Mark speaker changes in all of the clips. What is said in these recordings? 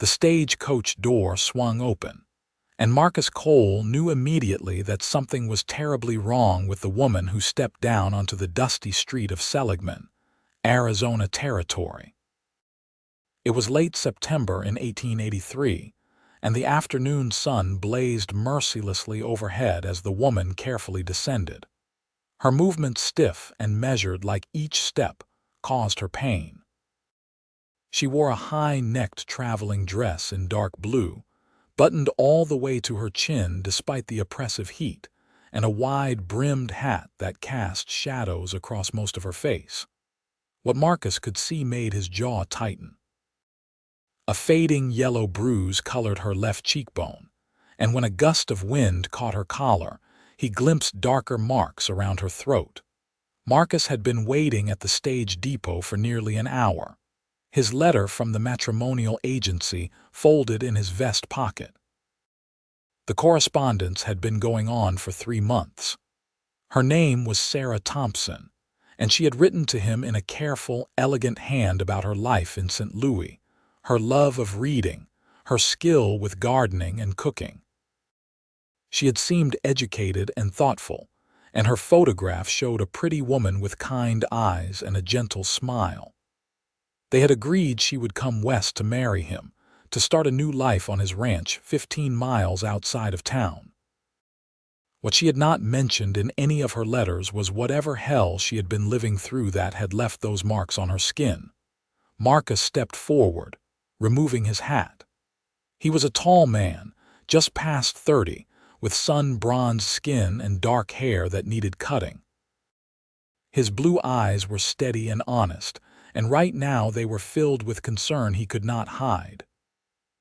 Speaker 1: The stagecoach door swung open, and Marcus Cole knew immediately that something was terribly wrong with the woman who stepped down onto the dusty street of Seligman, Arizona Territory. It was late September in 1883, and the afternoon sun blazed mercilessly overhead as the woman carefully descended. Her movements stiff and measured like each step caused her pain. She wore a high-necked traveling dress in dark blue, buttoned all the way to her chin despite the oppressive heat, and a wide-brimmed hat that cast shadows across most of her face. What Marcus could see made his jaw tighten. A fading yellow bruise colored her left cheekbone, and when a gust of wind caught her collar, he glimpsed darker marks around her throat. Marcus had been waiting at the stage depot for nearly an hour, his letter from the matrimonial agency folded in his vest pocket. The correspondence had been going on for 3 months. Her name was Sarah Thompson, and she had written to him in a careful, elegant hand about her life in St. Louis, her love of reading, her skill with gardening and cooking. She had seemed educated and thoughtful, and her photograph showed a pretty woman with kind eyes and a gentle smile. They had agreed she would come west to marry him, to start a new life on his ranch 15 miles outside of town. What she had not mentioned in any of her letters was whatever hell she had been living through that had left those marks on her skin. Marcus stepped forward, removing his hat. He was a tall man, just past 30, with sun-bronzed skin and dark hair that needed cutting. His blue eyes were steady and honest, and right now they were filled with concern he could not hide.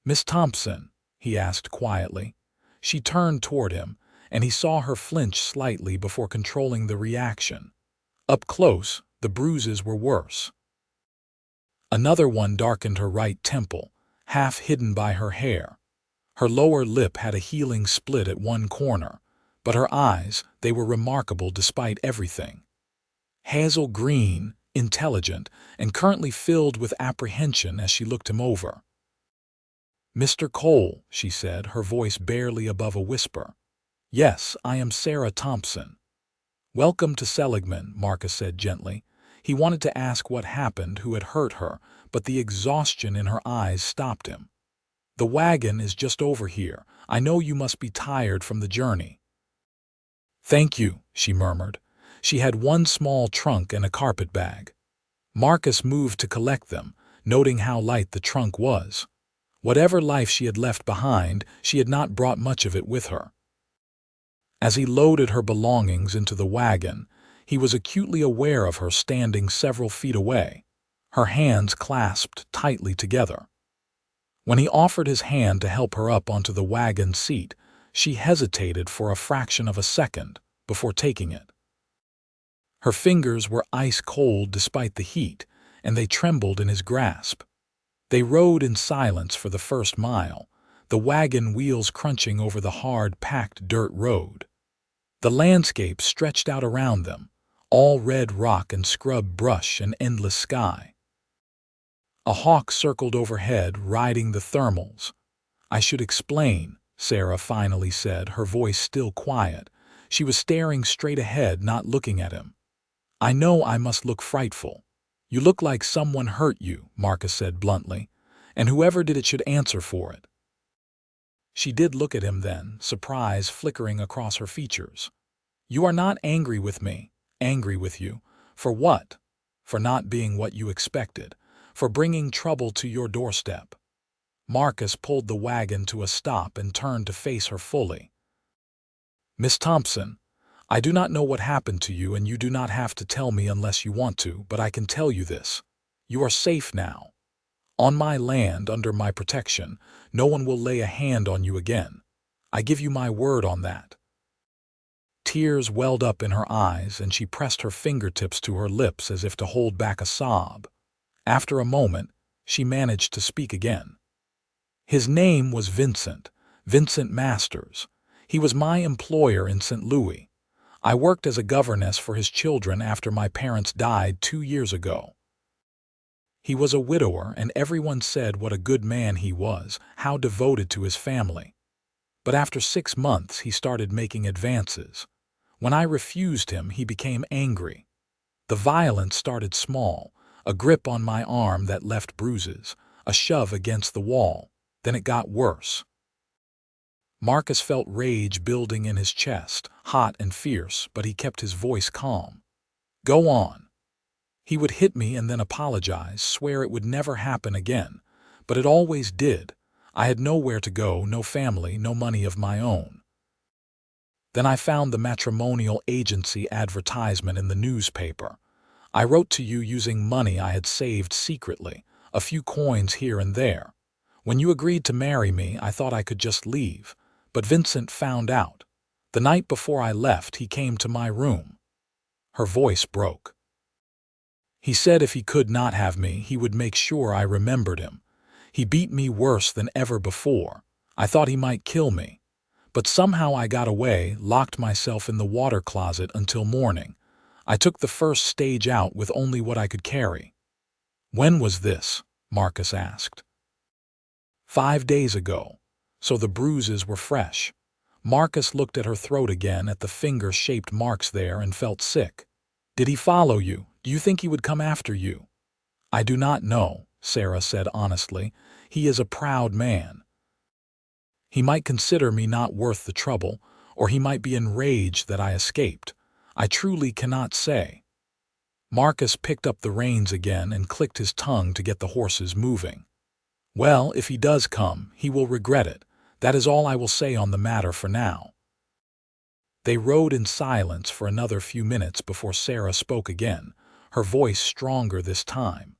Speaker 1: "Miss Thompson," he asked quietly. She turned toward him, and he saw her flinch slightly before controlling the reaction. Up close, the bruises were worse. Another one darkened her right temple, half hidden by her hair. Her lower lip had a healing split at one corner, but her eyes, they were remarkable despite everything. Hazel green, intelligent, and currently filled with apprehension as she looked him over. "Mr. Cole," she said, her voice barely above a whisper. "Yes, I am Sarah Thompson." "Welcome to Seligman," Marcus said gently. He wanted to ask what happened, who had hurt her, but the exhaustion in her eyes stopped him. "The wagon is just over here. I know you must be tired from the journey." "Thank you," she murmured. She had one small trunk and a carpet bag. Marcus moved to collect them, noting how light the trunk was. Whatever life she had left behind, she had not brought much of it with her. As he loaded her belongings into the wagon, he was acutely aware of her standing several feet away, her hands clasped tightly together. When he offered his hand to help her up onto the wagon seat, she hesitated for a fraction of a second before taking it. Her fingers were ice-cold despite the heat, and they trembled in his grasp. They rode in silence for the first mile, the wagon wheels crunching over the hard, packed dirt road. The landscape stretched out around them, all red rock and scrub brush and endless sky. A hawk circled overhead, riding the thermals. "I should explain," Sarah finally said, her voice still quiet. She was staring straight ahead, not looking at him. "I know I must look frightful. You look like someone hurt you," Marcus said bluntly, "and whoever did it should answer for it." She did look at him then, surprise flickering across her features. "You are not angry with me." "Angry with you? For what?" "For not being what you expected. For bringing trouble to your doorstep." Marcus pulled the wagon to a stop and turned to face her fully. "Miss Thompson, I do not know what happened to you, and you do not have to tell me unless you want to, but I can tell you this. You are safe now. On my land, under my protection, no one will lay a hand on you again. I give you my word on that." Tears welled up in her eyes, and she pressed her fingertips to her lips as if to hold back a sob. After a moment, she managed to speak again. "His name was Vincent Masters. He was my employer in St. Louis. I worked as a governess for his children after my parents died 2 years ago." He was a widower, and everyone said what a good man he was, how devoted to his family. But after 6 months, he started making advances. When I refused him, he became angry. The violence started small, a grip on my arm that left bruises, a shove against the wall. Then it got worse. Marcus felt rage building in his chest, hot and fierce, but he kept his voice calm. Go on. He would hit me and then apologize, swear it would never happen again. But it always did. I had nowhere to go, no family, no money of my own. Then I found the matrimonial agency advertisement in the newspaper. I wrote to you using money I had saved secretly, a few coins here and there. When you agreed to marry me, I thought I could just leave. But Vincent found out. The night before I left, he came to my room. Her voice broke. He said if he could not have me, he would make sure I remembered him. He beat me worse than ever before. I thought he might kill me. But somehow I got away, locked myself in the water closet until morning. I took the first stage out with only what I could carry. When was this? Marcus asked. 5 days ago. So the bruises were fresh. Marcus looked at her throat again, at the finger-shaped marks there, and felt sick. Did he follow you? Do you think he would come after you? I do not know, Sarah said honestly. He is a proud man. He might consider me not worth the trouble, or he might be enraged that I escaped. I truly cannot say. Marcus picked up the reins again and clicked his tongue to get the horses moving. Well, if he does come, he will regret it. That is all I will say on the matter for now. They rode in silence for another few minutes before Sarah spoke again, her voice stronger this time.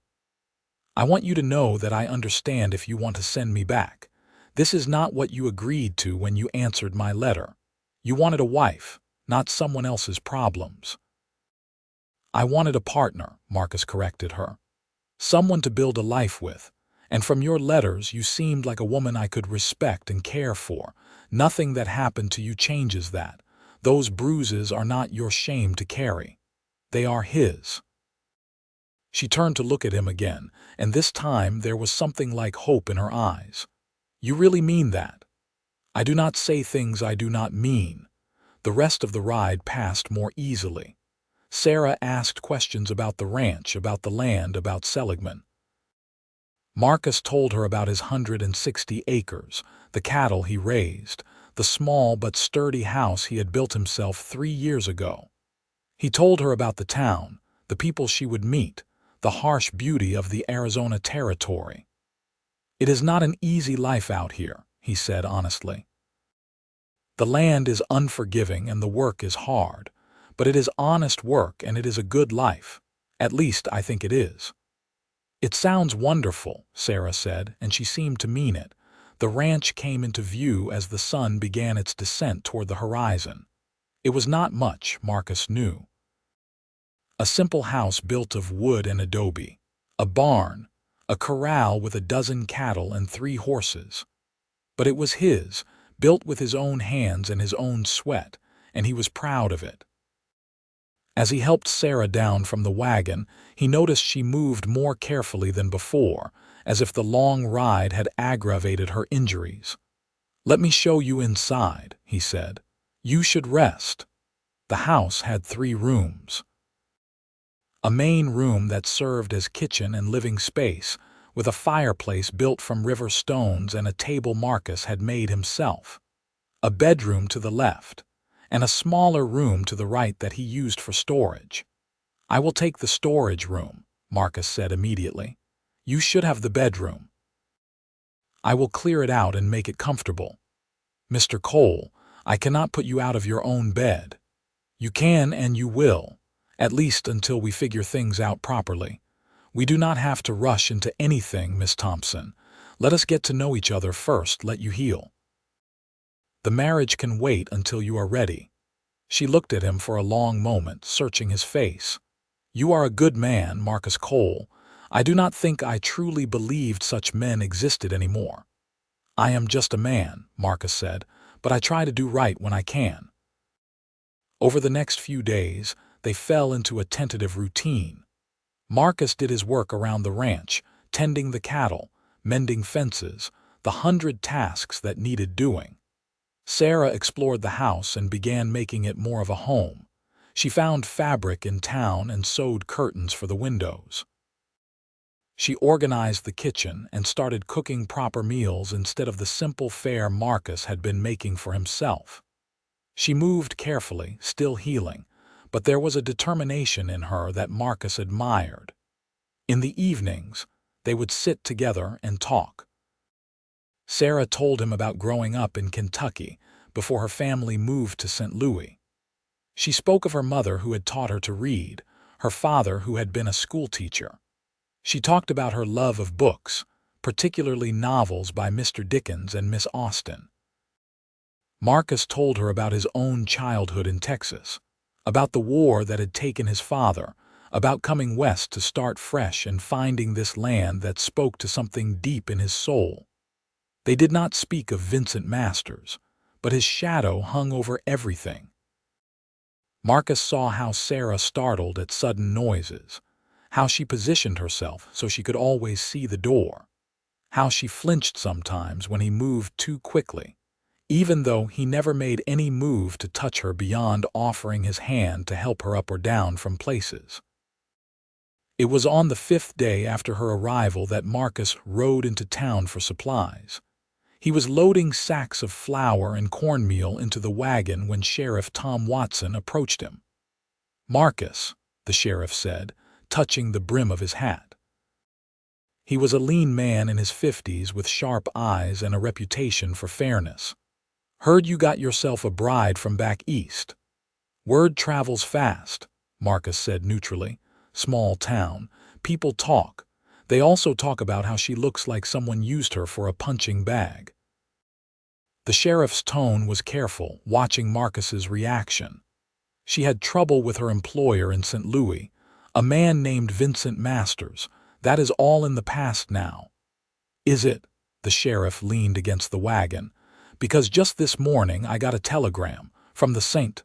Speaker 1: I want you to know that I understand if you want to send me back. This is not what you agreed to when you answered my letter. You wanted a wife, not someone else's problems. I wanted a partner, Marcus corrected her. Someone to build a life with. And from your letters, you seemed like a woman I could respect and care for. Nothing that happened to you changes that. Those bruises are not your shame to carry. They are his. She turned to look at him again, and this time there was something like hope in her eyes. You really mean that? I do not say things I do not mean. The rest of the ride passed more easily. Sarah asked questions about the ranch, about the land, about Seligman. Marcus told her about his 160 acres, the cattle he raised, the small but sturdy house he had built himself 3 years ago. He told her about the town, the people she would meet, the harsh beauty of the Arizona territory. It is not an easy life out here, he said honestly. The land is unforgiving and the work is hard, but it is honest work and it is a good life. At least I think it is. It sounds wonderful, Sarah said, and she seemed to mean it. The ranch came into view as the sun began its descent toward the horizon. It was not much, Marcus knew. A simple house built of wood and adobe, a barn, a corral with 12 cattle and 3 horses. But it was his, built with his own hands and his own sweat, and he was proud of it. As he helped Sarah down from the wagon, he noticed she moved more carefully than before, as if the long ride had aggravated her injuries. Let me show you inside, he said. You should rest. The house had 3 rooms. A main room that served as kitchen and living space, with a fireplace built from river stones and a table Marcus had made himself. A bedroom to the left, and a smaller room to the right that he used for storage. I will take the storage room, Marcus said immediately. You should have the bedroom. I will clear it out and make it comfortable. Mr. Cole, I cannot put you out of your own bed. You can and you will, at least until we figure things out properly. We do not have to rush into anything, Miss Thompson. Let us get to know each other first, let you heal. The marriage can wait until you are ready. She looked at him for a long moment, searching his face. You are a good man, Marcus Cole. I do not think I truly believed such men existed anymore. I am just a man, Marcus said, but I try to do right when I can. Over the next few days, they fell into a tentative routine. Marcus did his work around the ranch, tending the cattle, mending fences, the 100 tasks that needed doing. Sarah explored the house and began making it more of a home. She found fabric in town and sewed curtains for the windows. She organized the kitchen and started cooking proper meals instead of the simple fare Marcus had been making for himself. She moved carefully, still healing, but there was a determination in her that Marcus admired. In the evenings, they would sit together and talk. Sarah told him about growing up in Kentucky before her family moved to St. Louis. She spoke of her mother who had taught her to read, her father who had been a schoolteacher. She talked about her love of books, particularly novels by Mr. Dickens and Miss Austen. Marcus told her about his own childhood in Texas, about the war that had taken his father, about coming west to start fresh and finding this land that spoke to something deep in his soul. They did not speak of Vincent Masters, but his shadow hung over everything. Marcus saw how Sarah startled at sudden noises, how she positioned herself so she could always see the door, how she flinched sometimes when he moved too quickly, even though he never made any move to touch her beyond offering his hand to help her up or down from places. It was on the 5th day after her arrival that Marcus rode into town for supplies. He was loading sacks of flour and cornmeal into the wagon when Sheriff Tom Watson approached him. "Marcus," the sheriff said, touching the brim of his hat. He was a lean man in his 50s with sharp eyes and a reputation for fairness. "Heard you got yourself a bride from back east." "Word travels fast," Marcus said neutrally. "Small town. People talk. They also talk about how she looks like someone used her for a punching bag." The sheriff's tone was careful, watching Marcus's reaction. She had trouble with her employer in St. Louis, a man named Vincent Masters. That is all in the past now. "Is it?" The sheriff leaned against the wagon. "Because just this morning I got a telegram from the St.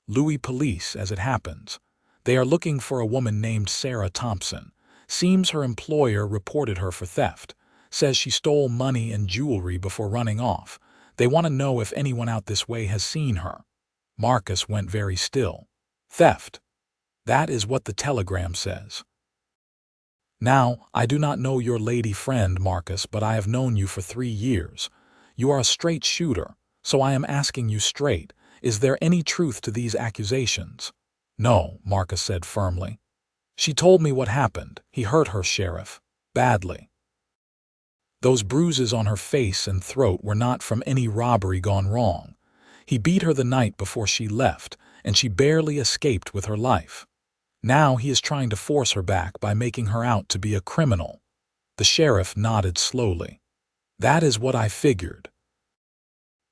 Speaker 1: Louis police, as it happens. They are looking for a woman named Sarah Thompson. Seems her employer reported her for theft. Says she stole money and jewelry before running off. They want to know if anyone out this way has seen her." Marcus went very still. "Theft? That is what the telegram says." "Now, I do not know your lady friend, Marcus, but I have known you for 3 years. You are a straight shooter, so I am asking you straight, is there any truth to these accusations?" "No," Marcus said firmly. "She told me what happened. He hurt her, Sheriff. Badly. Those bruises on her face and throat were not from any robbery gone wrong. He beat her the night before she left, and she barely escaped with her life. Now he is trying to force her back by making her out to be a criminal." The sheriff nodded slowly. "That is what I figured.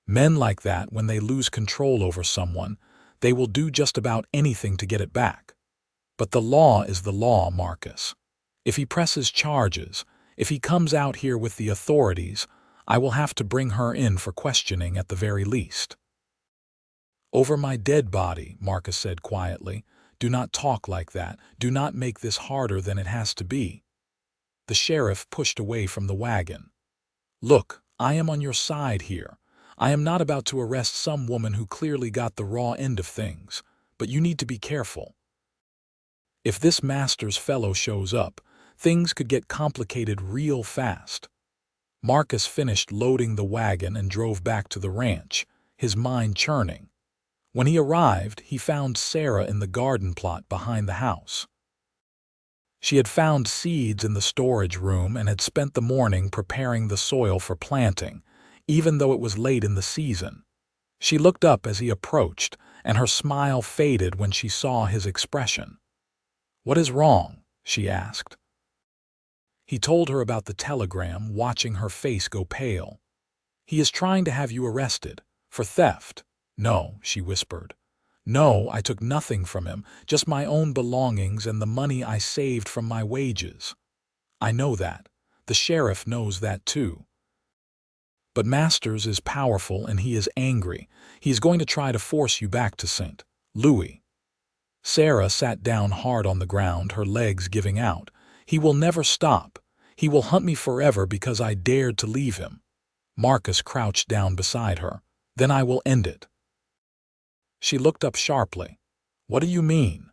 Speaker 1: Men like that, when they lose control over someone, they will do just about anything to get it back. But the law is the law, Marcus. If he presses charges, if he comes out here with the authorities, I will have to bring her in for questioning at the very least." "Over my dead body," Marcus said quietly. "Do not talk like that. Do not make this harder than it has to be." The sheriff pushed away from the wagon. "Look, I am on your side here. I am not about to arrest some woman who clearly got the raw end of things, but you need to be careful. If this Masters fellow shows up, things could get complicated real fast." Marcus finished loading the wagon and drove back to the ranch, his mind churning. When he arrived, he found Sarah in the garden plot behind the house. She had found seeds in the storage room and had spent the morning preparing the soil for planting, even though it was late in the season. She looked up as he approached, and her smile faded when she saw his expression. "What is wrong?" she asked. He told her about the telegram, watching her face go pale. "He is trying to have you arrested. For theft." "No," she whispered. "No, I took nothing from him, just my own belongings and the money I saved from my wages." "I know that. The sheriff knows that too. But Masters is powerful and he is angry. He is going to try to force you back to St. Louis." Sarah sat down hard on the ground, her legs giving out. He will never stop. He will hunt me forever because I dared to leave him. Marcus crouched down beside her. Then I will end it. She looked up sharply. What do you mean?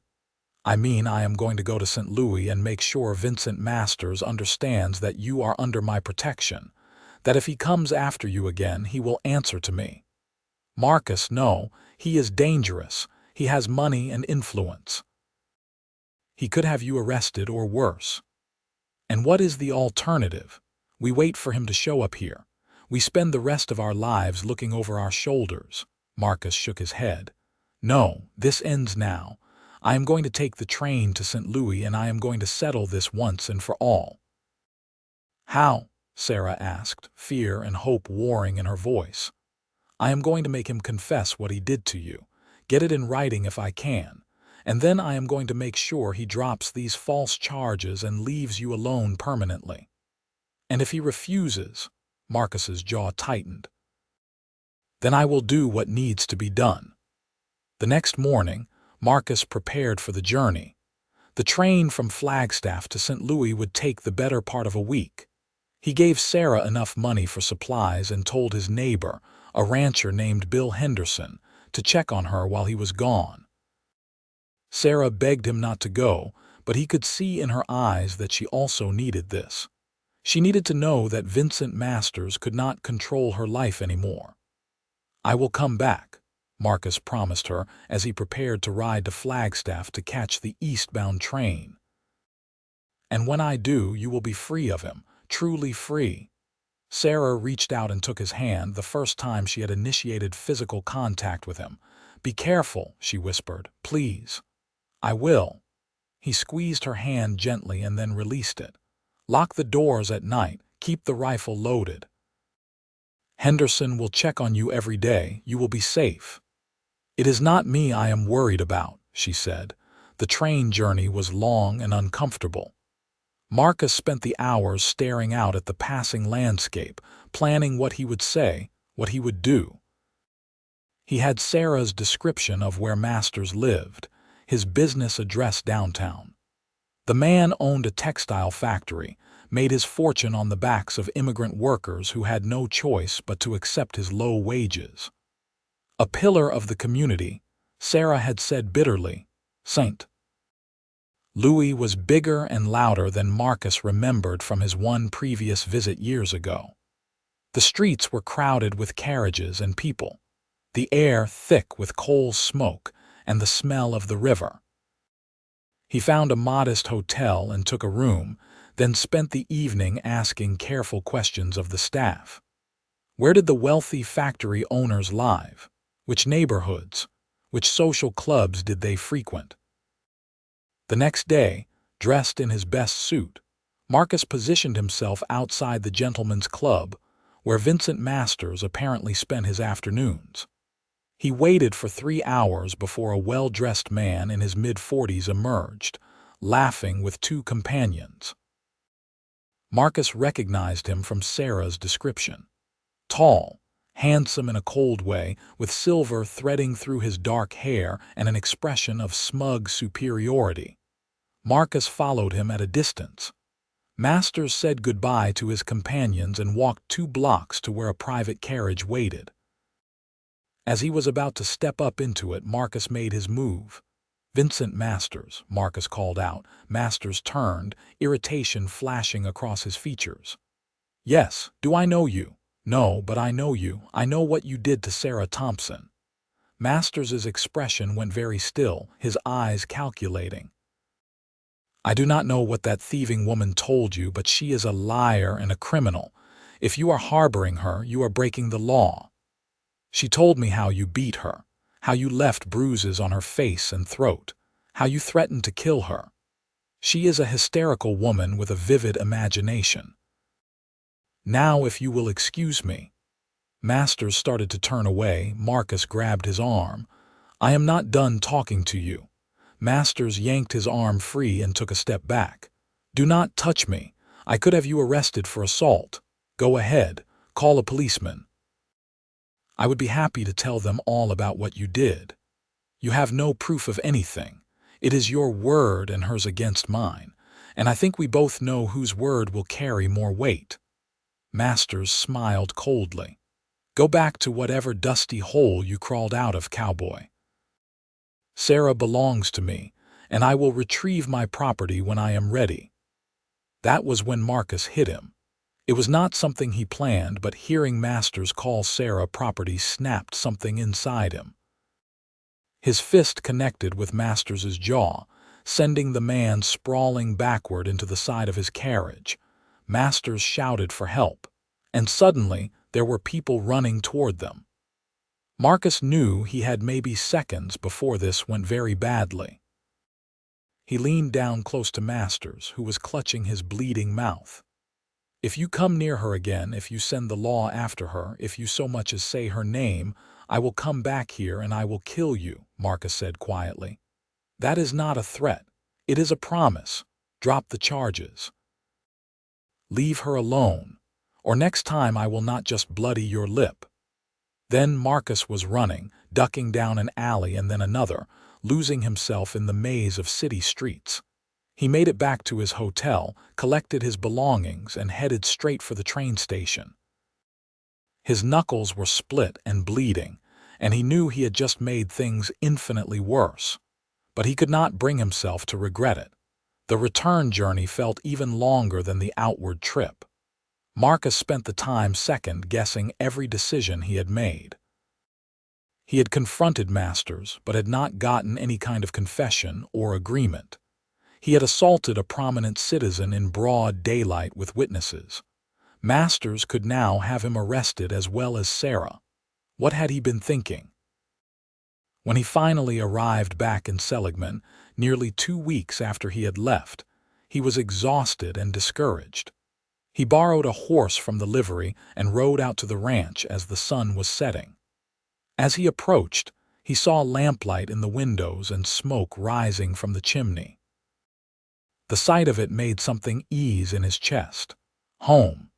Speaker 1: I mean I am going to go to St. Louis and make sure Vincent Masters understands that you are under my protection, that if he comes after you again, he will answer to me. Marcus, no, he is dangerous. He has money and influence. He could have you arrested or worse. And what is the alternative? We wait for him to show up here. We spend the rest of our lives looking over our shoulders. Marcus shook his head. No, this ends now. I am going to take the train to St. Louis and I am going to settle this once and for all. How? Sarah asked, fear and hope warring in her voice. I am going to make him confess what he did to you. Get it in writing if I can. And then I am going to make sure he drops these false charges and leaves you alone permanently. And if he refuses, Marcus's jaw tightened, then I will do what needs to be done. The next morning, Marcus prepared for the journey. The train from Flagstaff to St. Louis would take the better part of a week. He gave Sarah enough money for supplies and told his neighbor, a rancher named Bill Henderson, to check on her while he was gone. Sarah begged him not to go, but he could see in her eyes that she also needed this. She needed to know that Vincent Masters could not control her life anymore. I will come back, Marcus promised her as he prepared to ride to Flagstaff to catch the eastbound train. And when I do, you will be free of him, truly free. Sarah reached out and took his hand the first time she had initiated physical contact with him. Be careful, she whispered, please. I will. He squeezed her hand gently and then released it. Lock the doors at night, keep the rifle loaded. Henderson will check on you every day, you will be safe. It is not me I am worried about, she said. The train journey was long and uncomfortable. Marcus spent the hours staring out at the passing landscape, planning what he would say, what he would do. He had Sarah's description of where Masters lived, his business address downtown. The man owned a textile factory, made his fortune on the backs of immigrant workers who had no choice but to accept his low wages. A pillar of the community, Sarah had said bitterly, St. Louis was bigger and louder than Marcus remembered from his one previous visit years ago. The streets were crowded with carriages and people, the air thick with coal smoke and the smell of the river. He found a modest hotel and took a room, then spent the evening asking careful questions of the staff. Where did the wealthy factory owners live? Which neighborhoods? Which social clubs did they frequent? The next day, dressed in his best suit, Marcus positioned himself outside the gentleman's club, where Vincent Masters apparently spent his afternoons. He waited for 3 hours before a well-dressed man in his mid-40s emerged, laughing with 2 companions. Marcus recognized him from Sarah's description. Tall, handsome in a cold way, with silver threading through his dark hair and an expression of smug superiority. Marcus followed him at a distance. Masters said goodbye to his companions and walked 2 blocks to where a private carriage waited. As he was about to step up into it, Marcus made his move. Vincent Masters, Marcus called out. Masters turned, irritation flashing across his features. Yes, do I know you? No, but I know you. I know what you did to Sarah Thompson. Masters' expression went very still, his eyes calculating. I do not know what that thieving woman told you, but she is a liar and a criminal. If you are harboring her, you are breaking the law. She told me how you beat her, how you left bruises on her face and throat, how you threatened to kill her. She is a hysterical woman with a vivid imagination. Now, if you will excuse me. Masters started to turn away. Marcus grabbed his arm. I am not done talking to you. Masters yanked his arm free and took a step back. Do not touch me. I could have you arrested for assault. Go ahead. Call a policeman. I would be happy to tell them all about what you did. You have no proof of anything. It is your word and hers against mine, and I think we both know whose word will carry more weight." Masters smiled coldly. "Go back to whatever dusty hole you crawled out of, Cowboy. Sarah belongs to me, and I will retrieve my property when I am ready." That was when Marcus hit him. It was not something he planned, but hearing Masters call Sarah property snapped something inside him. His fist connected with Masters's jaw, sending the man sprawling backward into the side of his carriage. Masters shouted for help, and suddenly there were people running toward them. Marcus knew he had maybe seconds before this went very badly. He leaned down close to Masters, who was clutching his bleeding mouth. "If you come near her again, if you send the law after her, if you so much as say her name, I will come back here and I will kill you," Marcus said quietly. "That is not a threat. It is a promise. Drop the charges. Leave her alone, or next time I will not just bloody your lip." Then Marcus was running, ducking down an alley and then another, losing himself in the maze of city streets. He made it back to his hotel, collected his belongings, and headed straight for the train station. His knuckles were split and bleeding, and he knew he had just made things infinitely worse. But he could not bring himself to regret it. The return journey felt even longer than the outward trip. Marcus spent the time second-guessing every decision he had made. He had confronted Masters, but had not gotten any kind of confession or agreement. He had assaulted a prominent citizen in broad daylight with witnesses. Masters could now have him arrested as well as Sarah. What had he been thinking? When he finally arrived back in Seligman, nearly 2 weeks after he had left, he was exhausted and discouraged. He borrowed a horse from the livery and rode out to the ranch as the sun was setting. As he approached, he saw lamplight in the windows and smoke rising from the chimney. The sight of it made something ease in his chest. Home.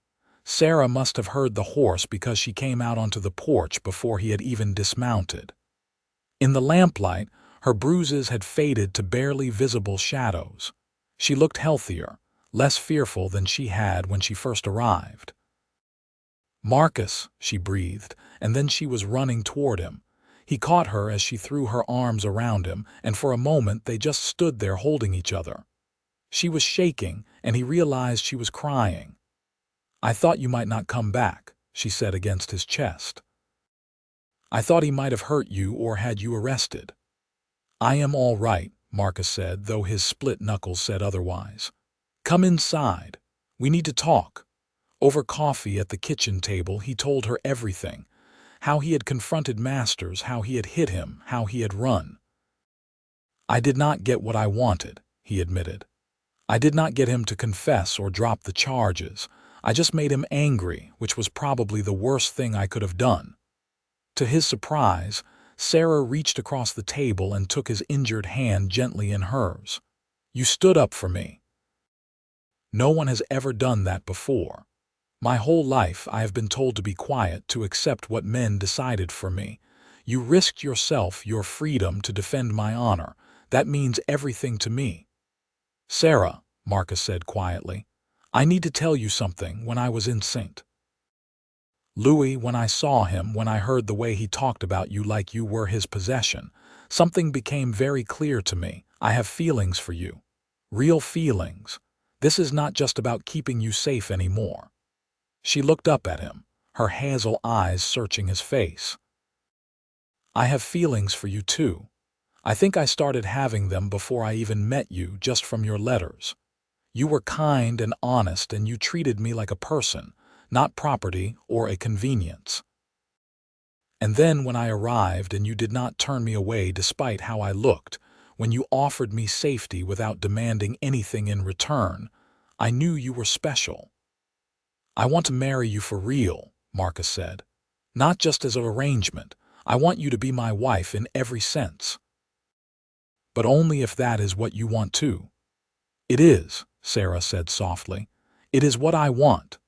Speaker 1: Sarah must have heard the horse because she came out onto the porch before he had even dismounted. In the lamplight, her bruises had faded to barely visible shadows. She looked healthier, less fearful than she had when she first arrived. "Marcus," she breathed, and then she was running toward him. He caught her as she threw her arms around him, and for a moment they just stood there holding each other. She was shaking, and he realized she was crying. "I thought you might not come back," she said against his chest. "I thought he might have hurt you or had you arrested." "I am all right," Marcus said, though his split knuckles said otherwise. "Come inside. We need to talk." Over coffee at the kitchen table, he told her everything. How he had confronted Masters, how he had hit him, how he had run. "I did not get what I wanted," he admitted. "I did not get him to confess or drop the charges. I just made him angry, which was probably the worst thing I could have done." To his surprise, Sarah reached across the table and took his injured hand gently in hers. "You stood up for me. No one has ever done that before. My whole life I have been told to be quiet, to accept what men decided for me. You risked yourself, your freedom, to defend my honor. That means everything to me." "Sarah," Marcus said quietly, "I need to tell you something. When I was in St. Louis, when I saw him, when I heard the way he talked about you like you were his possession, something became very clear to me. I have feelings for you. Real feelings. This is not just about keeping you safe anymore." She looked up at him, her hazel eyes searching his face. "I have feelings for you too. I think I started having them before I even met you, just from your letters. You were kind and honest, and you treated me like a person, not property or a convenience. And then when I arrived and you did not turn me away despite how I looked, when you offered me safety without demanding anything in return, I knew you were special. I want to marry you for real," Marcus said. "Not just as an arrangement. I want you to be my wife in every sense. But only if that is what you want too." "It is," Sarah said softly. "It is what I want."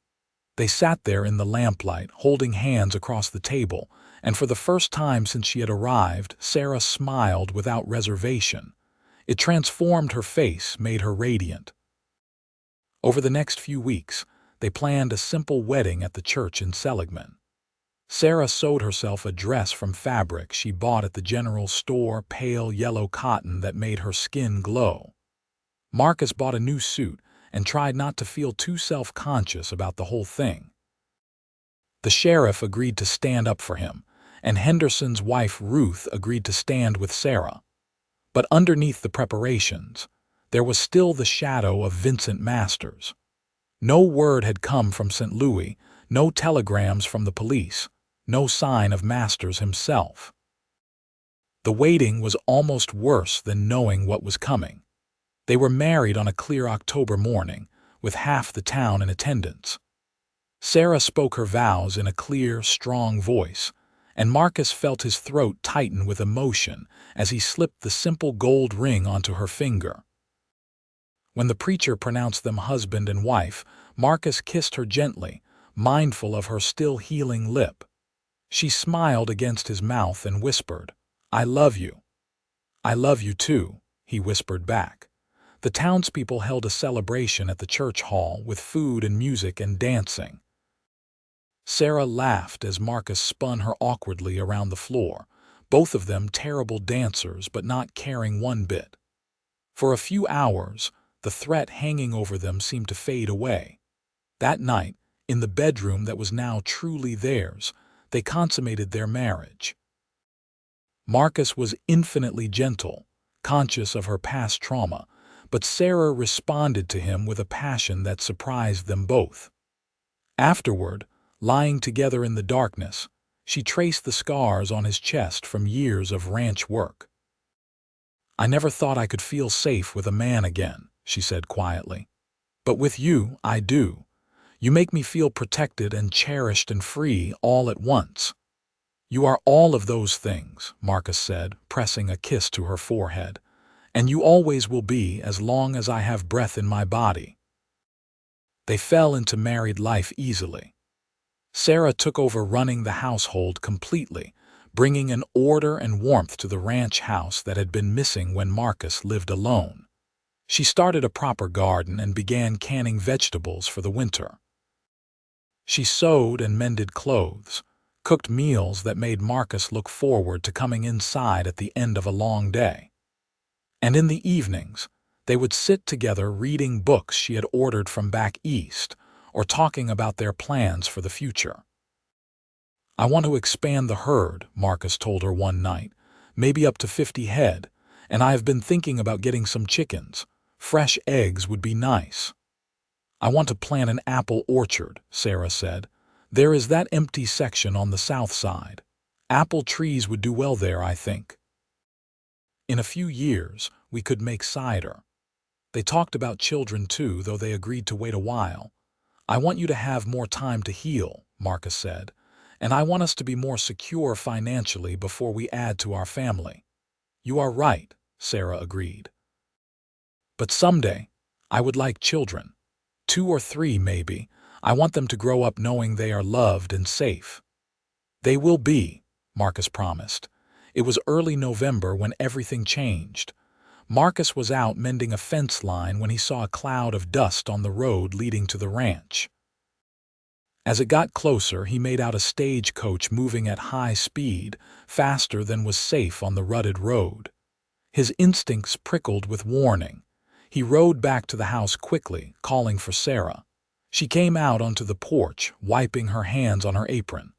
Speaker 1: They sat there in the lamplight, holding hands across the table, and for the first time since she had arrived, Sarah smiled without reservation. It transformed her face, made her radiant. Over the next few weeks, they planned a simple wedding at the church in Seligman. Sarah sewed herself a dress from fabric she bought at the general store, pale yellow cotton that made her skin glow. Marcus bought a new suit and tried not to feel too self-conscious about the whole thing. The sheriff agreed to stand up for him, and Henderson's wife Ruth agreed to stand with Sarah. But underneath the preparations, there was still the shadow of Vincent Masters. No word had come from St. Louis, no telegrams from the police, no sign of Masters himself. The waiting was almost worse than knowing what was coming. They were married on a clear October morning, with half the town in attendance. Sarah spoke her vows in a clear, strong voice, and Marcus felt his throat tighten with emotion as he slipped the simple gold ring onto her finger. When the preacher pronounced them husband and wife, Marcus kissed her gently, mindful of her still healing lip. She smiled against his mouth and whispered, "I love you." "I love you too," he whispered back. The townspeople held a celebration at the church hall with food and music and dancing. Sarah laughed as Marcus spun her awkwardly around the floor, both of them terrible dancers but not caring one bit. For a few hours, the threat hanging over them seemed to fade away. That night, in the bedroom that was now truly theirs, they consummated their marriage. Marcus was infinitely gentle, conscious of her past trauma, but Sarah responded to him with a passion that surprised them both. Afterward, lying together in the darkness, she traced the scars on his chest from years of ranch work. "I never thought I could feel safe with a man again," she said quietly. "But with you, I do. You make me feel protected and cherished and free all at once." "You are all of those things," Marcus said, pressing a kiss to her forehead. "And you always will be as long as I have breath in my body." They fell into married life easily. Sarah took over running the household completely, bringing an order and warmth to the ranch house that had been missing when Marcus lived alone. She started a proper garden and began canning vegetables for the winter. She sewed and mended clothes, cooked meals that made Marcus look forward to coming inside at the end of a long day. And in the evenings, they would sit together reading books she had ordered from back east, or talking about their plans for the future. "I want to expand the herd," Marcus told her one night, "maybe up to 50 head, and I have been thinking about getting some chickens. Fresh eggs would be nice." "I want to plant an apple orchard," Sarah said. "There is that empty section on the south side. Apple trees would do well there, I think. In a few years, we could make cider." They talked about children too, though they agreed to wait a while. "I want you to have more time to heal," Marcus said, "and I want us to be more secure financially before we add to our family." "You are right," Sarah agreed. "But someday, I would like children. 2 or 3, maybe. I want them to grow up knowing they are loved and safe." "They will be," Marcus promised. It was early November when everything changed. Marcus was out mending a fence line when he saw a cloud of dust on the road leading to the ranch. As it got closer, he made out a stagecoach moving at high speed, faster than was safe on the rutted road. His instincts prickled with warning. He rode back to the house quickly, calling for Sarah. She came out onto the porch, wiping her hands on her apron.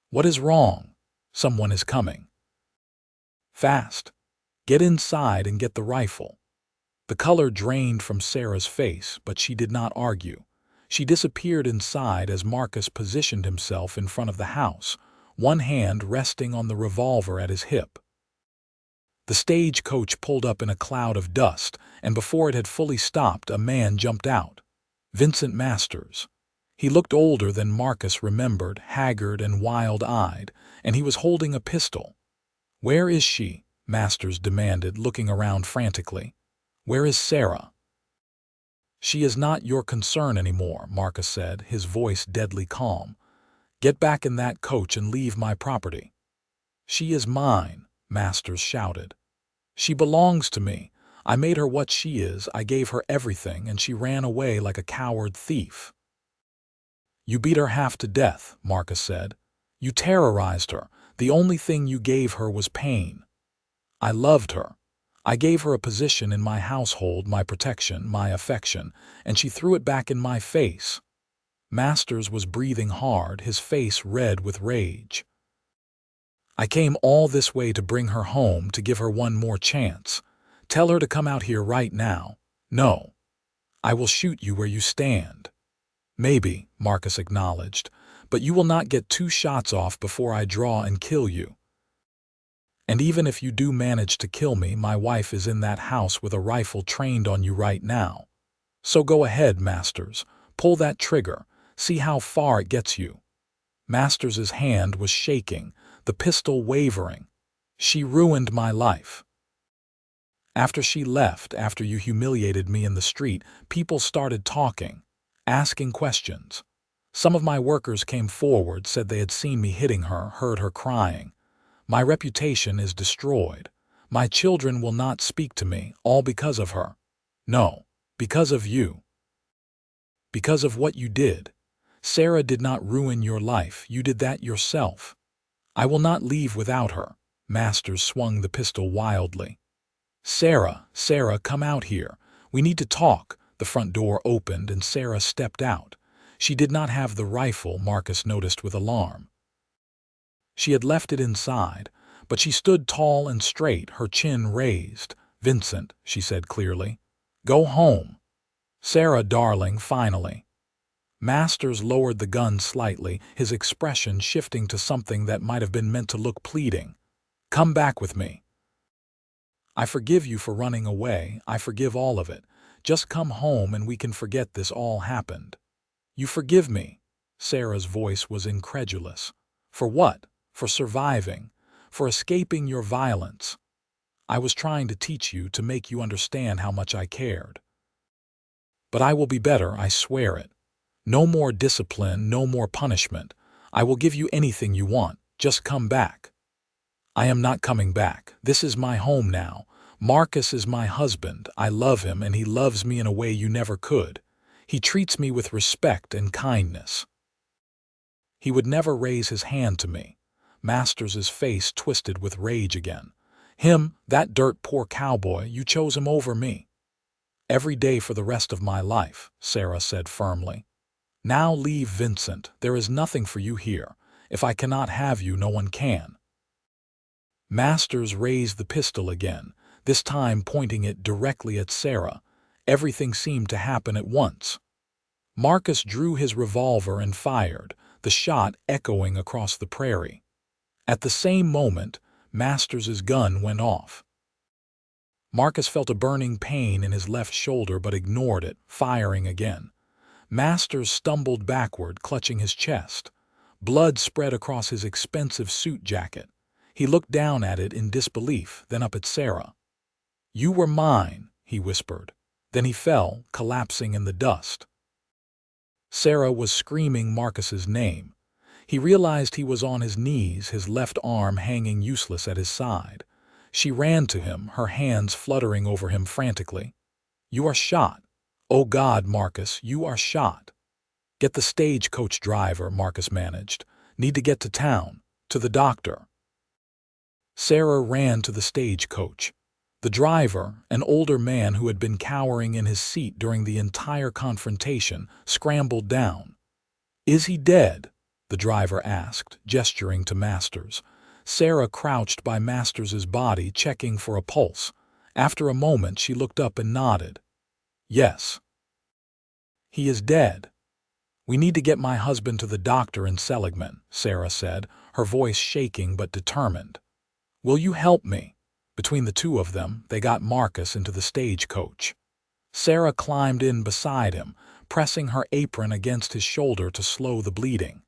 Speaker 1: "What is wrong?" "Someone is coming." "Fast. Get inside and get the rifle." The color drained from Sarah's face, but she did not argue. She disappeared inside as Marcus positioned himself in front of the house, one hand resting on the revolver at his hip. The stagecoach pulled up in a cloud of dust, and before it had fully stopped, a man jumped out. Vincent Masters. He looked older than Marcus remembered, haggard and wild-eyed, and he was holding a pistol. "Where is she?" Masters demanded, looking around frantically. "Where is Sarah?" "She is not your concern anymore," Marcus said, his voice deadly calm. "Get back in that coach and leave my property." "She is mine," Masters shouted. "She belongs to me. I made her what she is, I gave her everything, and she ran away like a coward thief." "You beat her half to death," Marcus said. "You terrorized her. The only thing you gave her was pain." "I loved her. I gave her a position in my household, my protection, my affection, and she threw it back in my face." Masters was breathing hard, his face red with rage. "I came all this way to bring her home, to give her one more chance. Tell her to come out here right now. No. I will shoot you where you stand." "Maybe," Marcus acknowledged, "but you will not get 2 shots off before I draw and kill you. And even if you do manage to kill me, my wife is in that house with a rifle trained on you right now. So go ahead, Masters. Pull that trigger. See how far it gets you." Masters's hand was shaking, the pistol wavering. "She ruined my life. After she left, after you humiliated me in the street, people started talking, asking questions. Some of my workers came forward, said they had seen me hitting her, heard her crying. My reputation is destroyed. My children will not speak to me, all because of her. No, because of you. Because of what you did. Sarah did not ruin your life, you did that yourself. I will not leave without her." Masters swung the pistol wildly. "Sarah, Sarah, come out here. We need to talk." The front door opened and Sarah stepped out. She did not have the rifle, Marcus noticed with alarm. She had left it inside, but she stood tall and straight, her chin raised. "Vincent," she said clearly, "go home. Sarah, darling, finally." Masters lowered the gun slightly, his expression shifting to something that might have been meant to look pleading. "Come back with me. I forgive you for running away, I forgive all of it. Just come home and we can forget this all happened." "You forgive me?" Sarah's voice was incredulous. "For what? For surviving, for escaping your violence. I was trying to teach you, to make you understand how much I cared. But I will be better, I swear it. No more discipline, no more punishment. I will give you anything you want, just come back." "I am not coming back. This is my home now. Marcus is my husband. I love him and he loves me in a way you never could. He treats me with respect and kindness. He would never raise his hand to me." Masters's face twisted with rage again. "Him, that dirt poor cowboy, you chose him over me." "Every day for the rest of my life," Sarah said firmly. "Now leave, Vincent. There is nothing for you here. If I cannot have you, no one can." Masters raised the pistol again, this time pointing it directly at Sarah. Everything seemed to happen at once. Marcus drew his revolver and fired, the shot echoing across the prairie. At the same moment, Masters's gun went off. Marcus felt a burning pain in his left shoulder but ignored it, firing again. Masters stumbled backward, clutching his chest. Blood spread across his expensive suit jacket. He looked down at it in disbelief, then up at Sarah. "You were mine," he whispered. Then he fell, collapsing in the dust. Sarah was screaming Marcus's name. He realized he was on his knees, his left arm hanging useless at his side. She ran to him, her hands fluttering over him frantically. "You are shot. Oh God, Marcus, you are shot." "Get the stagecoach driver," Marcus managed. "Need to get to town, to the doctor." Sarah ran to the stagecoach. The driver, an older man who had been cowering in his seat during the entire confrontation, scrambled down. "Is he dead?" the driver asked, gesturing to Masters. Sarah crouched by Masters's body, checking for a pulse. After a moment, she looked up and nodded. "Yes. He is dead. We need to get my husband to the doctor in Seligman," Sarah said, her voice shaking but determined. "Will you help me?" Between the two of them, they got Marcus into the stagecoach. Sarah climbed in beside him, pressing her apron against his shoulder to slow the bleeding.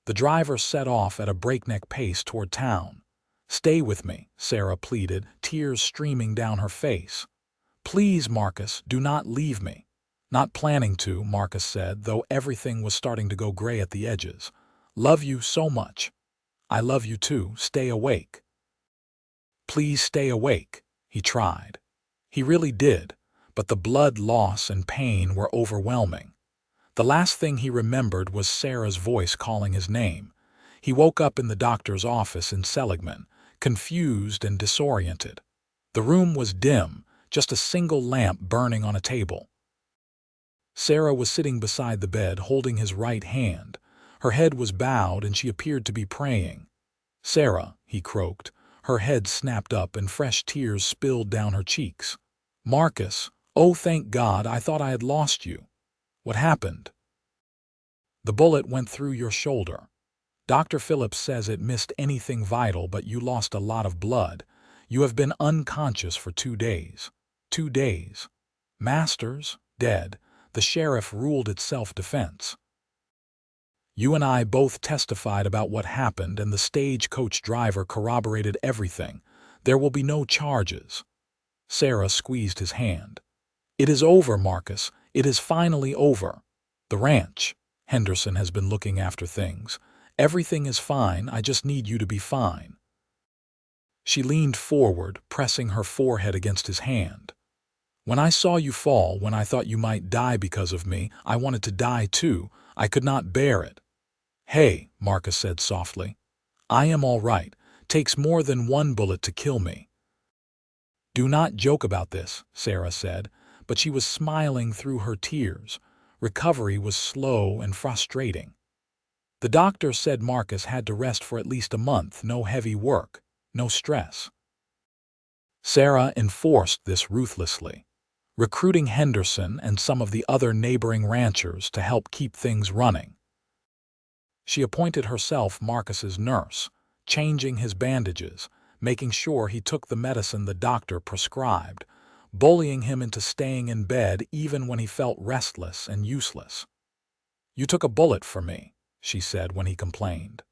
Speaker 1: The driver set off at a breakneck pace toward town. "Stay with me," Sarah pleaded, tears streaming down her face. "Please, Marcus, do not leave me." "Not planning to," Marcus said, though everything was starting to go gray at the edges. "Love you so much." "I love you too. Stay awake." "Please stay awake," he tried. He really did, but the blood loss and pain were overwhelming. The last thing he remembered was Sarah's voice calling his name. He woke up in the doctor's office in Seligman, confused and disoriented. The room was dim, just a single lamp burning on a table. Sarah was sitting beside the bed, holding his right hand. Her head was bowed and she appeared to be praying. "Sarah," he croaked. Her head snapped up and fresh tears spilled down her cheeks. "Marcus, oh thank God, I thought I had lost you. What happened?" "The bullet went through your shoulder. Dr. Phillips says it missed anything vital, but you lost a lot of blood. You have been unconscious for 2 days. 2 days. Masters, dead. The sheriff ruled it self-defense. You and I both testified about what happened, and the stagecoach driver corroborated everything. There will be no charges." Sarah squeezed his hand. "It is over, Marcus. It is finally over. The ranch. Henderson has been looking after things. Everything is fine. I just need you to be fine." She leaned forward, pressing her forehead against his hand. "When I saw you fall, when I thought you might die because of me, I wanted to die too. I could not bear it." "Hey," Marcus said softly. "I am all right. Takes more than one bullet to kill me." "Do not joke about this," Sarah said, but she was smiling through her tears. Recovery was slow and frustrating. The doctor said Marcus had to rest for at least a month, no heavy work, no stress. Sarah enforced this ruthlessly, recruiting Henderson and some of the other neighboring ranchers to help keep things running. She appointed herself Marcus's nurse, changing his bandages, making sure he took the medicine the doctor prescribed, bullying him into staying in bed even when he felt restless and useless. "You took a bullet for me," she said when he complained.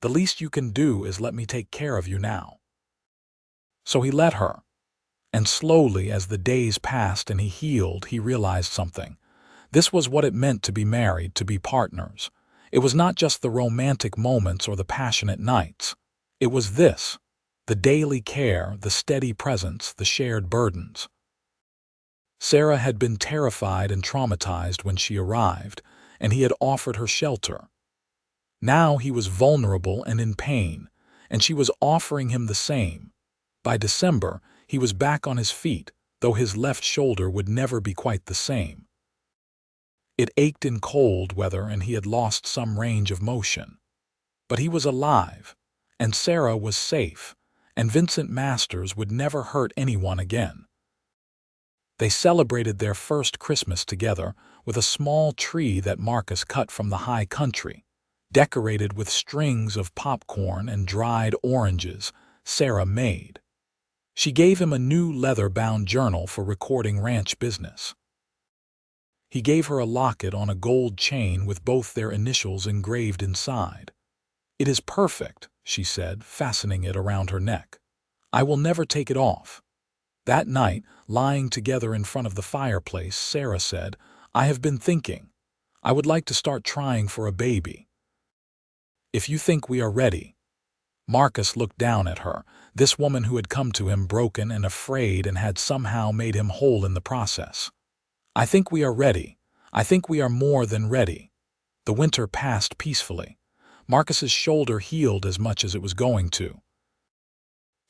Speaker 1: "The least you can do is let me take care of you now." So he let her. And slowly, as the days passed and he healed, he realized something. This was what it meant to be married, to be partners. It was not just the romantic moments or the passionate nights. It was this: the daily care, the steady presence, the shared burdens. Sarah had been terrified and traumatized when she arrived, and he had offered her shelter. Now he was vulnerable and in pain, and she was offering him the same. By December, he was back on his feet, though his left shoulder would never be quite the same. It ached in cold weather and he had lost some range of motion. But he was alive, and Sarah was safe, and Vincent Masters would never hurt anyone again. They celebrated their first Christmas together with a small tree that Marcus cut from the high country, decorated with strings of popcorn and dried oranges Sarah made. She gave him a new leather-bound journal for recording ranch business. He gave her a locket on a gold chain with both their initials engraved inside. "It is perfect," she said, fastening it around her neck. "I will never take it off." That night, lying together in front of the fireplace, Sarah said, "I have been thinking. I would like to start trying for a baby. If you think we are ready." Marcus looked down at her, this woman who had come to him broken and afraid and had somehow made him whole in the process. "I think we are ready. I think we are more than ready." The winter passed peacefully. Marcus's shoulder healed as much as it was going to.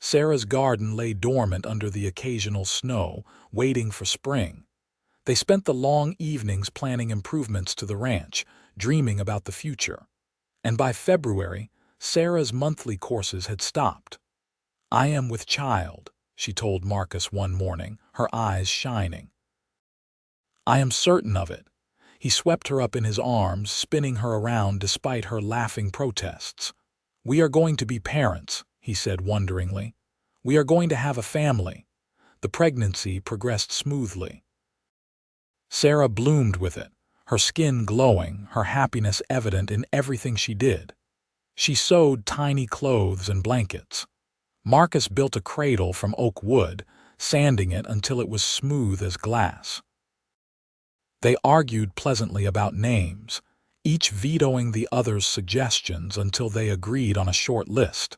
Speaker 1: Sarah's garden lay dormant under the occasional snow, waiting for spring. They spent the long evenings planning improvements to the ranch, dreaming about the future. And by February, Sarah's monthly courses had stopped. "I am with child," she told Marcus one morning, her eyes shining. "I am certain of it." He swept her up in his arms, spinning her around despite her laughing protests. "We are going to be parents," he said wonderingly. "We are going to have a family." The pregnancy progressed smoothly. Sarah bloomed with it, her skin glowing, her happiness evident in everything she did. She sewed tiny clothes and blankets. Marcus built a cradle from oak wood, sanding it until it was smooth as glass. They argued pleasantly about names, each vetoing the other's suggestions until they agreed on a short list.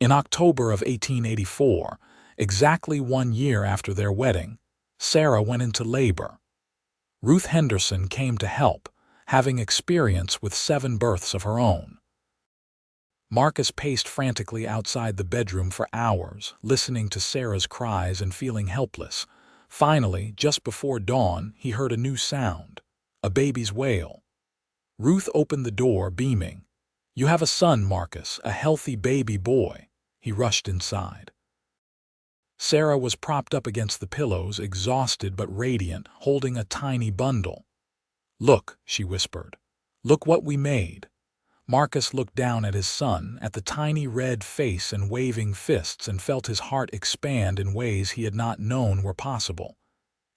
Speaker 1: In October of 1884, Exactly 1 year after their wedding, Sarah went into labor. Ruth Henderson came to help, having experience with 7 births of her own. Marcus paced frantically outside the bedroom for hours, listening to Sarah's cries and feeling helpless. Finally, just before dawn, he heard a new sound, a baby's wail. Ruth opened the door, beaming. "You have a son, Marcus, a healthy baby boy." He rushed inside. Sarah was propped up against the pillows, exhausted but radiant, holding a tiny bundle. "Look," she whispered. "Look what we made." Marcus looked down at his son, at the tiny red face and waving fists, and felt his heart expand in ways he had not known were possible.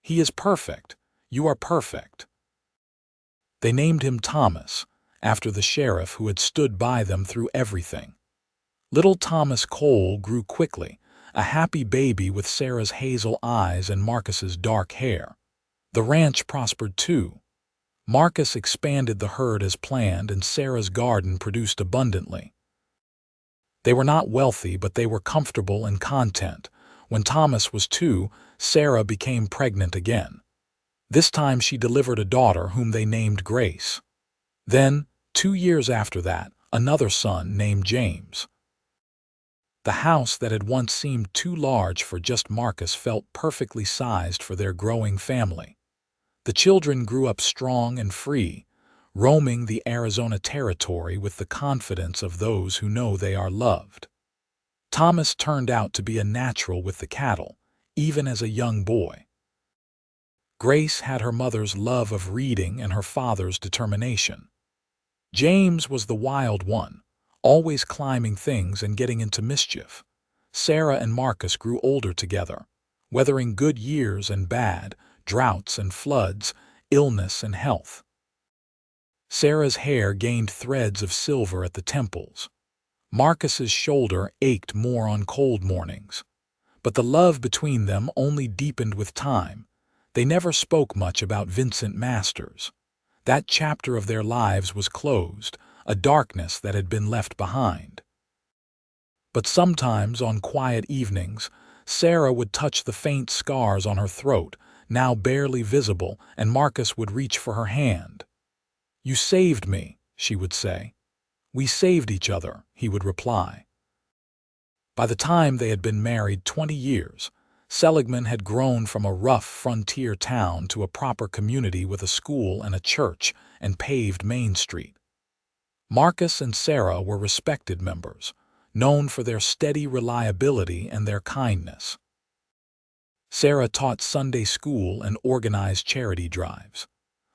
Speaker 1: "He is perfect. You are perfect." They named him Thomas, after the sheriff who had stood by them through everything. Little Thomas Cole grew quickly, a happy baby with Sarah's hazel eyes and Marcus's dark hair. The ranch prospered too. Marcus expanded the herd as planned, and Sarah's garden produced abundantly. They were not wealthy, but they were comfortable and content. When Thomas was 2, Sarah became pregnant again. This time she delivered a daughter whom they named Grace. Then, 2 years after that, another son named James. The house that had once seemed too large for just Marcus felt perfectly sized for their growing family. The children grew up strong and free, roaming the Arizona territory with the confidence of those who know they are loved. Thomas turned out to be a natural with the cattle, even as a young boy. Grace had her mother's love of reading and her father's determination. James was the wild one, always climbing things and getting into mischief. Sarah and Marcus grew older together, weathering good years and bad, droughts and floods, illness and health. Sarah's hair gained threads of silver at the temples. Marcus's shoulder ached more on cold mornings. But the love between them only deepened with time. They never spoke much about Vincent Masters. That chapter of their lives was closed, a darkness that had been left behind. But sometimes, on quiet evenings, Sarah would touch the faint scars on her throat, now barely visible, and Marcus would reach for her hand. "You saved me," she would say. "We saved each other," he would reply. By the time they had been married 20 years, Seligman had grown from a rough frontier town to a proper community with a school and a church and paved Main Street. Marcus and Sarah were respected members, known for their steady reliability and their kindness. Sarah taught Sunday school and organized charity drives.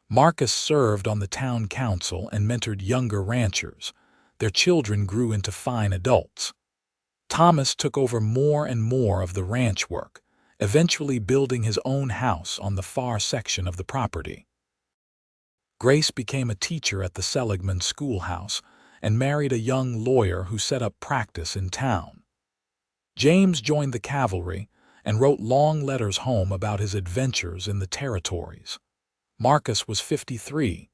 Speaker 1: Marcus served on the town council and mentored younger ranchers. Their children grew into fine adults. Thomas took over more and more of the ranch work, eventually building his own house on the far section of the property. Grace became a teacher at the Seligman schoolhouse and married a young lawyer who set up practice in town. James joined the cavalry and wrote long letters home about his adventures in the territories. Marcus was 53,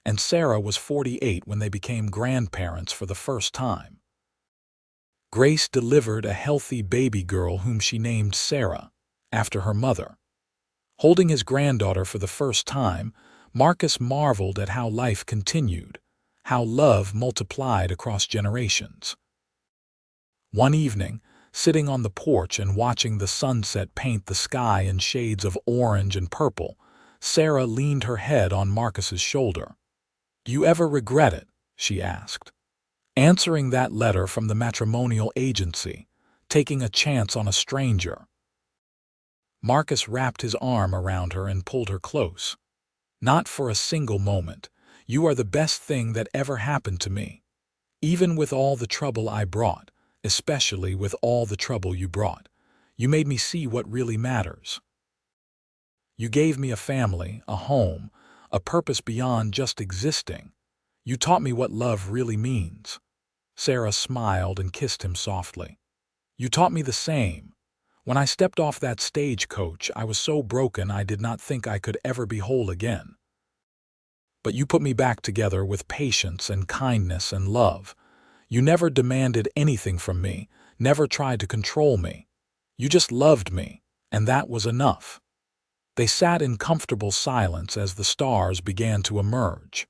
Speaker 1: and Sarah was 48 when they became grandparents for the first time. Grace delivered a healthy baby girl whom she named Sarah, after her mother. Holding his granddaughter for the first time, Marcus marveled at how life continued, how love multiplied across generations. One evening, sitting on the porch and watching the sunset paint the sky in shades of orange and purple, Sarah leaned her head on Marcus's shoulder. "Do you ever regret it?" she asked. "Answering that letter from the matrimonial agency, taking a chance on a stranger." Marcus wrapped his arm around her and pulled her close. "Not for a single moment. You are the best thing that ever happened to me. Even with all the trouble I brought, especially with all the trouble you brought, you made me see what really matters. You gave me a family, a home, a purpose beyond just existing. You taught me what love really means." Sarah smiled and kissed him softly. "You taught me the same. When I stepped off that stagecoach, I was so broken I did not think I could ever be whole again. But you put me back together with patience and kindness and love. You never demanded anything from me, never tried to control me. You just loved me, and that was enough." They sat in comfortable silence as the stars began to emerge.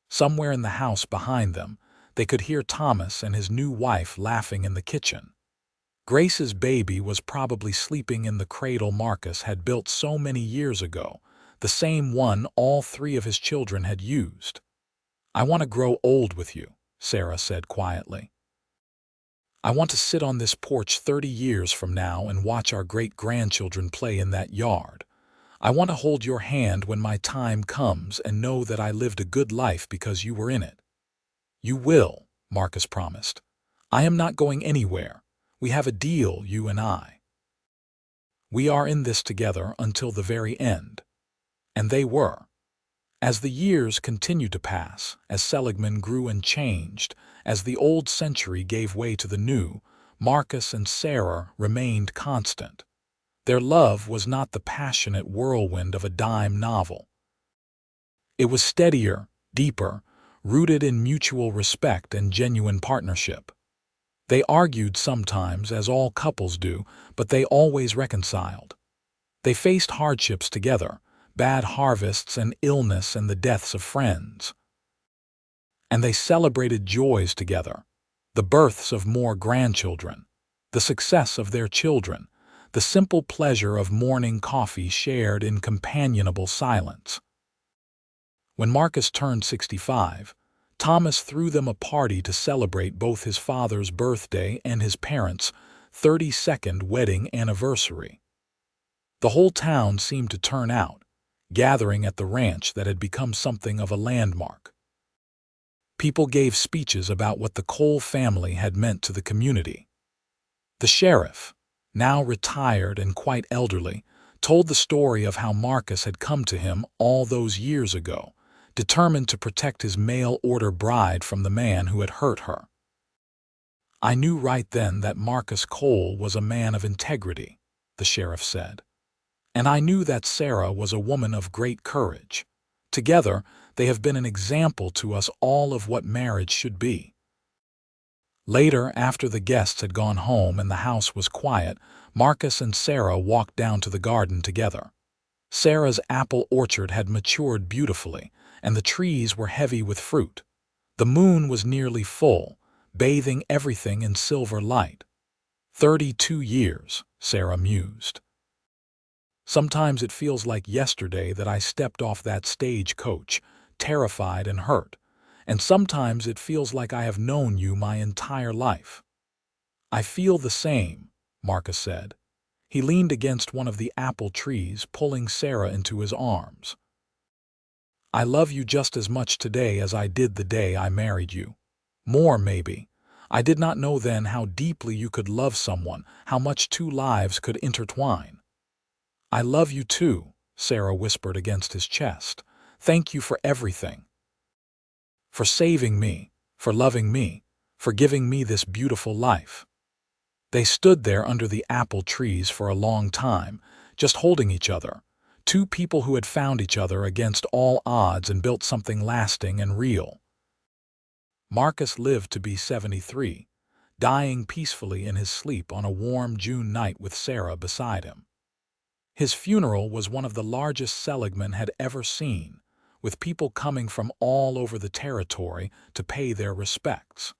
Speaker 1: Somewhere in the house behind them, they could hear Thomas and his new wife laughing in the kitchen. Grace's baby was probably sleeping in the cradle Marcus had built so many years ago, the same one all three of his children had used. "I want to grow old with you," Sarah said quietly. "I want to sit on this porch 30 years from now and watch our great-grandchildren play in that yard. I want to hold your hand when my time comes and know that I lived a good life because you were in it." "You will," Marcus promised. "I am not going anywhere. We have a deal, you and I. We are in this together until the very end." And they were. As the years continued to pass, as Seligman grew and changed, as the old century gave way to the new, Marcus and Sarah remained constant. Their love was not the passionate whirlwind of a dime novel. It was steadier, deeper, rooted in mutual respect and genuine partnership. They argued sometimes, as all couples do, but they always reconciled. They faced hardships together, bad harvests and illness and the deaths of friends. And they celebrated joys together, the births of more grandchildren, the success of their children, the simple pleasure of morning coffee shared in companionable silence. When Marcus turned 65, Thomas threw them a party to celebrate both his father's birthday and his parents' 32nd wedding anniversary. The whole town seemed to turn out, gathering at the ranch that had become something of a landmark. People gave speeches about what the Cole family had meant to the community. The sheriff, now retired and quite elderly, told the story of how Marcus had come to him all those years ago, determined to protect his mail-order bride from the man who had hurt her. "I knew right then that Marcus Cole was a man of integrity," the sheriff said. "And I knew that Sarah was a woman of great courage. Together, they have been an example to us all of what marriage should be." Later, after the guests had gone home and the house was quiet, Marcus and Sarah walked down to the garden together. Sarah's apple orchard had matured beautifully, and the trees were heavy with fruit. The moon was nearly full, bathing everything in silver light. 32 years, Sarah mused. "Sometimes it feels like yesterday that I stepped off that stagecoach, terrified and hurt, and sometimes it feels like I have known you my entire life." "I feel the same," Marcus said. He leaned against one of the apple trees, pulling Sarah into his arms. "I love you just as much today as I did the day I married you. More, maybe. I did not know then how deeply you could love someone, how much two lives could intertwine." "I love you too," Sarah whispered against his chest. "Thank you for everything. For saving me, for loving me, for giving me this beautiful life." They stood there under the apple trees for a long time, just holding each other, two people who had found each other against all odds and built something lasting and real. Marcus lived to be 73, dying peacefully in his sleep on a warm June night with Sarah beside him. His funeral was one of the largest Seligman had ever seen, with people coming from all over the territory to pay their respects.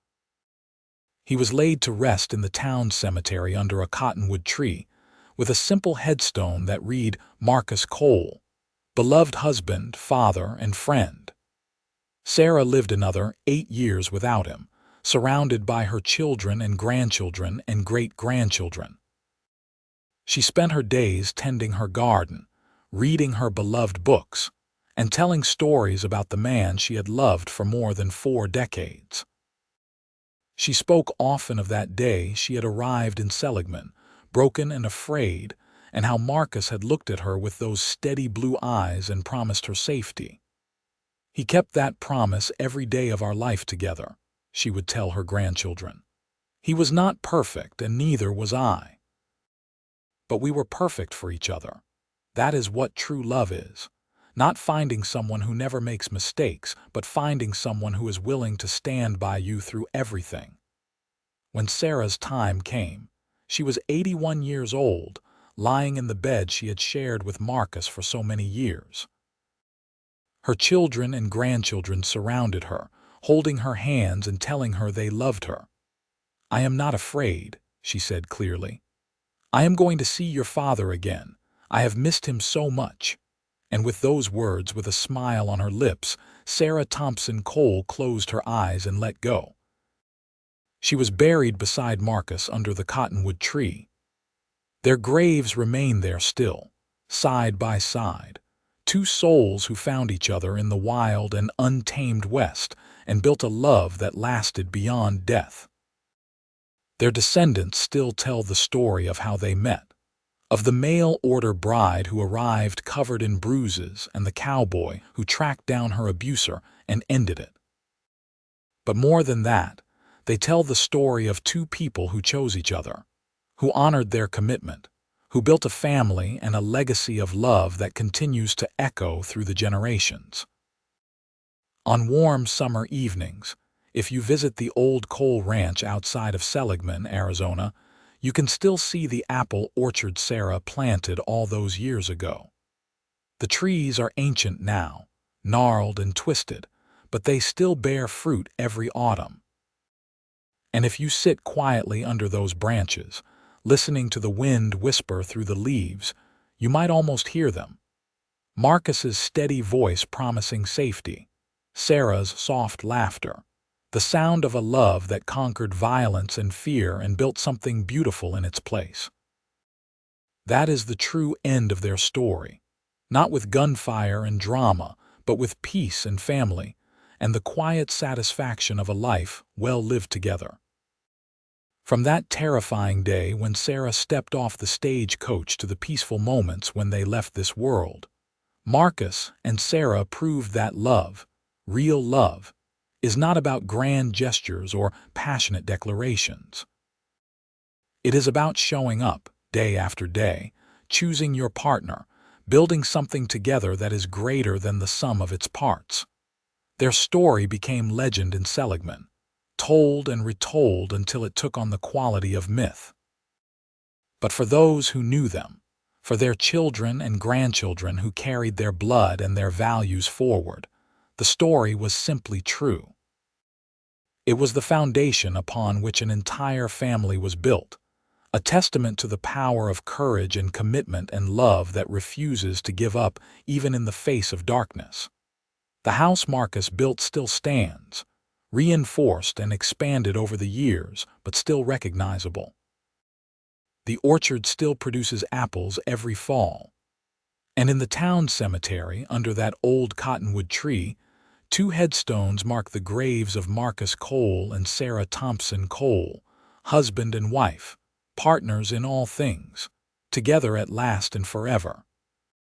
Speaker 1: He was laid to rest in the town cemetery under a cottonwood tree, with a simple headstone that read Marcus Cole, beloved husband, father, and friend. Sarah lived another 8 years without him, surrounded by her children and grandchildren and great-grandchildren. She spent her days tending her garden, reading her beloved books, and telling stories about the man she had loved for more than 4 decades. She spoke often of that day she had arrived in Seligman, broken and afraid, and how Marcus had looked at her with those steady blue eyes and promised her safety. "He kept that promise every day of our life together," she would tell her grandchildren. "He was not perfect, and neither was I. But we were perfect for each other. That is what true love is. Not finding someone who never makes mistakes, but finding someone who is willing to stand by you through everything." When Sarah's time came, She was 81 years old, lying in the bed she had shared with Marcus for so many years. Her children and grandchildren surrounded her, holding her hands and telling her they loved her. "I am not afraid," she said clearly. "I am going to see your father again. I have missed him so much." And with those words, with a smile on her lips, Sarah Thompson Cole closed her eyes and let go. She was buried beside Marcus under the cottonwood tree. Their graves remain there still, side by side, two souls who found each other in the wild and untamed West and built a love that lasted beyond death. Their descendants still tell the story of how they met, of the mail-order bride who arrived covered in bruises and the cowboy who tracked down her abuser and ended it. But more than that, they tell the story of two people who chose each other, who honored their commitment, who built a family and a legacy of love that continues to echo through the generations. On warm summer evenings, if you visit the old Cole Ranch outside of Seligman, Arizona, you can still see the apple orchard Sarah planted all those years ago. The trees are ancient now, gnarled and twisted, but they still bear fruit every autumn. And if you sit quietly under those branches, listening to the wind whisper through the leaves, you might almost hear them. Marcus's steady voice promising safety, Sarah's soft laughter, the sound of a love that conquered violence and fear and built something beautiful in its place. That is the true end of their story, not with gunfire and drama, but with peace and family, and the quiet satisfaction of a life well lived together. From that terrifying day when Sarah stepped off the stagecoach to the peaceful moments when they left this world, Marcus and Sarah proved that love, real love, is not about grand gestures or passionate declarations. It is about showing up, day after day, choosing your partner, building something together that is greater than the sum of its parts. Their story became legend in Seligman, told and retold until it took on the quality of myth. But for those who knew them, for their children and grandchildren who carried their blood and their values forward, the story was simply true. It was the foundation upon which an entire family was built, a testament to the power of courage and commitment and love that refuses to give up even in the face of darkness. The house Marcus built still stands, reinforced and expanded over the years, but still recognizable. The orchard still produces apples every fall. And in the town cemetery, under that old cottonwood tree, two headstones mark the graves of Marcus Cole and Sarah Thompson Cole, husband and wife, partners in all things, together at last and forever.